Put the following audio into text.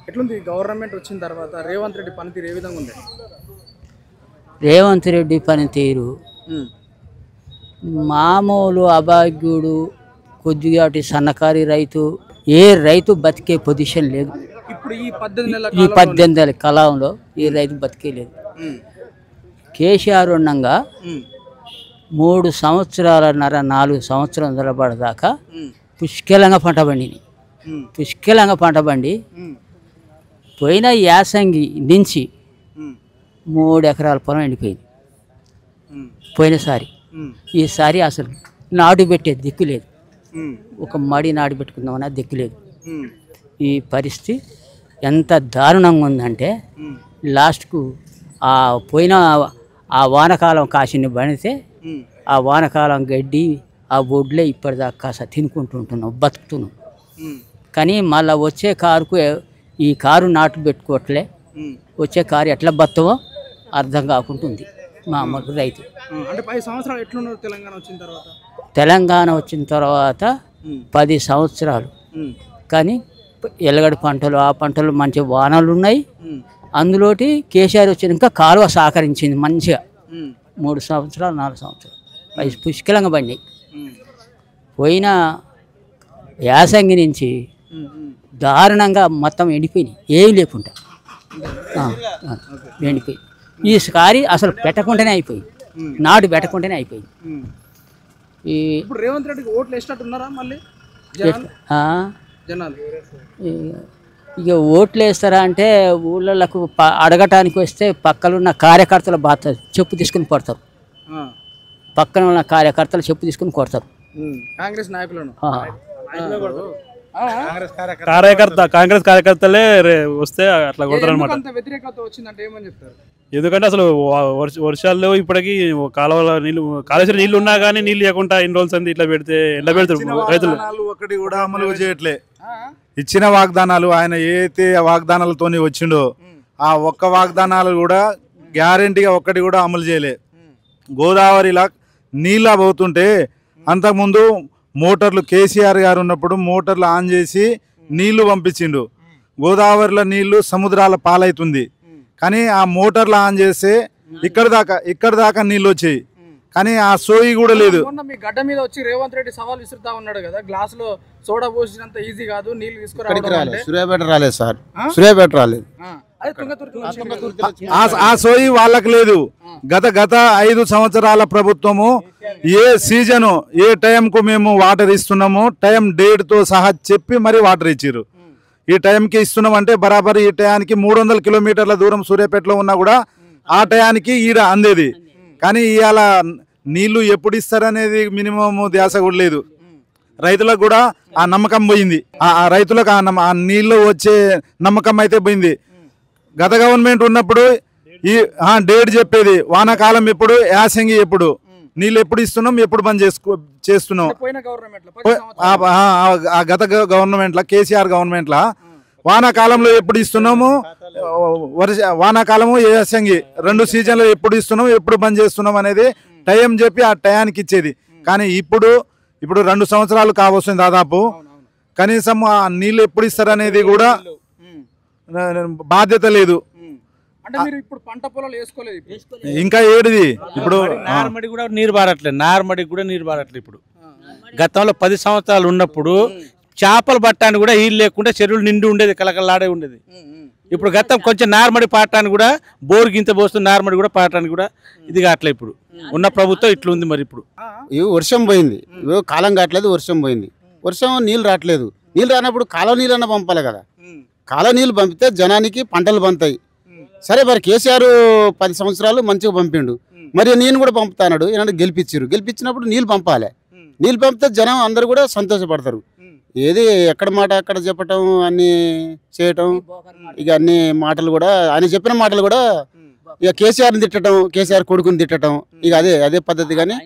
ఎట్లుంది గవర్నమెంట్ వచ్చిన తర్వాత రేవంత్ రెడ్డి పనితీరు ఏ విధంగా ఉంది? రేవంత్ రెడ్డి పనితీరు మామూలు అభాగ్యుడు, కొద్దిగా సన్నకారు రైతు, ఏ రైతు బతికే పొజిషన్ లేదు. ఇప్పుడు ఈ 18 ఏళ్ళ కాలంలో ఏ రైతు బతికే లేదు. కేసీఆర్ ఉండగా 3 సంవత్సరాలన్నర 4 సంవత్సరాల నిలబడదాకా పుష్కలంగా పంట పండినాయి. పుష్కలంగా పంట పండి పోయిన యాసంగి నుంచి 3 ఎకరాల పొలం ఎండిపోయింది పోయినసారి. ఈసారి అసలు నాటు పెట్టే దిక్కు లేదు. ఒక మడి నాటు పెట్టుకుందామన్నా దిక్కు లేదు. ఈ పరిస్థితి ఎంత దారుణంగా ఉందంటే లాస్ట్కు పోయిన ఆ వానకాలం కాసిని పడితే ఆ వానకాలం గడ్డి ఆ బొడ్లే ఇప్పటిదాకా కాస్త తినుకుంటుంటున్నాం, బతుకుతున్నాం. కానీ మళ్ళీ వచ్చే కారుకు ఈ కారు నాటు పెట్టుకోవట్లే. వచ్చే కారు ఎట్లా బతమో అర్థం కాకుంటుంది మామూలు రైతు. అంటే 10 సంవత్సరాలు ఎట్లున్నారు తెలంగాణ వచ్చిన తర్వాత? తెలంగాణ వచ్చిన తర్వాత 10 సంవత్సరాలు. కానీ ఎల్లగడ్డ పంటలు ఆ పంటలు మంచి వానలు ఉన్నాయి. అందులోటి కేసీఆర్ వచ్చినాక కాలువ సహకరించింది మంచిగా. 3 సంవత్సరాలు 4 సంవత్సరాలు పుష్కలంగా పడినాయి. పోయిన యాసంగి నుంచి దారుణంగా మొత్తం ఎండిపోయినాయి, ఏమి లేకుండా ఎండిపోయి. ఈసారి అసలు పెట్టకుండానే అయిపోయింది, నాటు పెట్టకుండానే అయిపోయింది. ఇప్పుడు రేవంత్ రెడ్డికి ఓట్లు వేసినట్టున్నారా మళ్ళీ జనాలు? ఇక ఓట్లు వేస్తారా అంటే ఊళ్ళకు అడగటానికి వస్తే పక్కనున్న కార్యకర్తల బాధ చెప్పు తీసుకుని కొడతారు. పక్కన ఉన్న కార్యకర్తలు చెప్పు తీసుకుని కొడతారు. కాంగ్రెస్ నాయకులను కాంగ్రెస్ కార్యకర్తలే వస్తే అట్లా కొడతారు అనమాట. వ్యతిరేకత వచ్చిందంటే ఏమని చెప్తారు? ఎందుకంటే అసలు వర్షాలు ఇప్పటికీ కాలువల నీళ్ళు, కాళేశ్వరం నీళ్లు ఉన్నా కానీ నీళ్ళు లేకుండా ఇన్ని రోజులు అంది ఇట్లా పెడితే ఎట్లా పెడతారు రైతులు? ఒకటి కూడా అమలు చేయట్లే. ఇచ్చిన వాగ్దానాలు ఆయన ఏదైతే వాగ్దానాలతో వచ్చిండో ఆ ఒక్క వాగ్దానాలు కూడా గ్యారెంటీగా ఒక్కటి కూడా అమలు చేయలే. గోదావరిలా నీళ్ళ పోతుంటే అంతకుముందు మోటార్లు కేసీఆర్ గారు ఉన్నప్పుడు మోటార్లు ఆన్ చేసి నీళ్లు పంపించిండు. గోదావరిలో నీళ్లు సముద్రాల పాలవుతుంది. కానీ ఆ మోటార్లు ఆన్ చేస్తే ఇక్కడ దాకా నీళ్ళు వచ్చాయి. కానీ ఆ సోయి కూడా లేదు. మీ గడ్డ మీద వచ్చి రేవంత్ రెడ్డి సవాల్ విసురుతా ఉన్నాడు కదా, గ్లాస్ లో సోడా పోసినంత ఈజీ కాదు నీళ్లు తీసుకురావాలి. సూర్యాపేట రాలేదు సార్, సూర్యాపేట రాలేదు. ఆ సోయి వాళ్ళకి లేదు. గత 5 సంవత్సరాల ప్రభుత్వము ఏ సీజను ఏ టైంకు మేము వాటర్ ఇస్తున్నామో టైం డేట్ తో సహా చెప్పి మరి వాటర్ ఇచ్చారు. ఈ టైంకి ఇస్తున్నాం అంటే బరాబర్ ఈ టయానికి 300 కిలోమీటర్ల దూరం సూర్యాపేటలో ఉన్నా కూడా ఆ టయానికి ఈడ అందేది. కానీ ఇవాళ నీళ్లు ఎప్పుడు ఇస్తారనేది మినిమం ధ్యాస కూడా లేదు. రైతులకు కూడా ఆ నమ్మకం పోయింది. ఆ రైతులకు ఆ నీళ్లు వచ్చే నమ్మకం అయితే పోయింది. గత గవర్నమెంట్ ఉన్నప్పుడు ఈ డేట్ చెప్పేది, వానాకాలం ఎప్పుడు, యాసంగి ఎప్పుడు, నీళ్ళు ఎప్పుడు ఇస్తున్నాం, ఎప్పుడు బంద్ చేస్తున్నాం. ఆ గత గవర్నమెంట్లో కేసీఆర్ గవర్నమెంట్లో వానాకాలంలో ఎప్పుడు ఇస్తున్నాము, వానాకాలము యాసంగి 2 సీజన్లు ఎప్పుడు ఇస్తున్నాం, ఎప్పుడు బంద్ చేస్తున్నాం అనేది టైం చెప్పి ఆ టయానికి ఇచ్చేది. కానీ ఇప్పుడు 2 సంవత్సరాలు కావస్తుంది దాదాపు. కనీసం ఆ నీళ్ళు ఎప్పుడు ఇస్తారనేది కూడా బాధ్యత లేదు. ఇంకా ఏడిది ఇప్పుడు నార్మడి కూడా నీరు బారట్లేదు, నార్మడికి కూడా నీరు బారట్లేదు. ఇప్పుడు గతంలో 10 సంవత్సరాలు ఉన్నప్పుడు చేపలు పట్టడానికి కూడా నీళ్ళు లేకుండా చెరువులు నిండి ఉండేది, కలకలాడే ఉండేది. ఇప్పుడు గతం కొంచెం నార్మడి పాడటానికి కూడా బోరు గింత పోస్తుంది, నార్మడి కూడా పాడటానికి కూడా ఇది కావట్లే. ఇప్పుడు ఉన్న ప్రభుత్వం ఇట్లుంది. మరి ఇప్పుడు వర్షం పోయింది, కాలం కావట్లేదు, వర్షం పోయింది, వర్షం నీళ్ళు రావట్లేదు. నీళ్ళు రానప్పుడు కాలువ నీళ్ళు అన్న పంపాలి కదా. కాలువ నీళ్ళు పంపితే జనానికి పంటలు పంతాయి. సరే మరి కేసీఆర్ 10 సంవత్సరాలు మంచిగా పంపిండు, మరి నేను కూడా పంపుతాడు. ఏమంటే గెలిపించినప్పుడు నీళ్ళు పంపాలి. నీళ్ళు పంపితే జనం అందరు కూడా సంతోషపడతారు. ఏది ఎక్కడ మాట అక్కడ చెప్పటం, అన్ని చేయటం, ఇక అన్ని మాటలు కూడా ఆయన చెప్పిన మాటలు కూడా ఇక కేసీఆర్ని తిట్టడం, కేసీఆర్ కొడుకుని తిట్టడం, ఇక అదే పద్ధతి. కానీ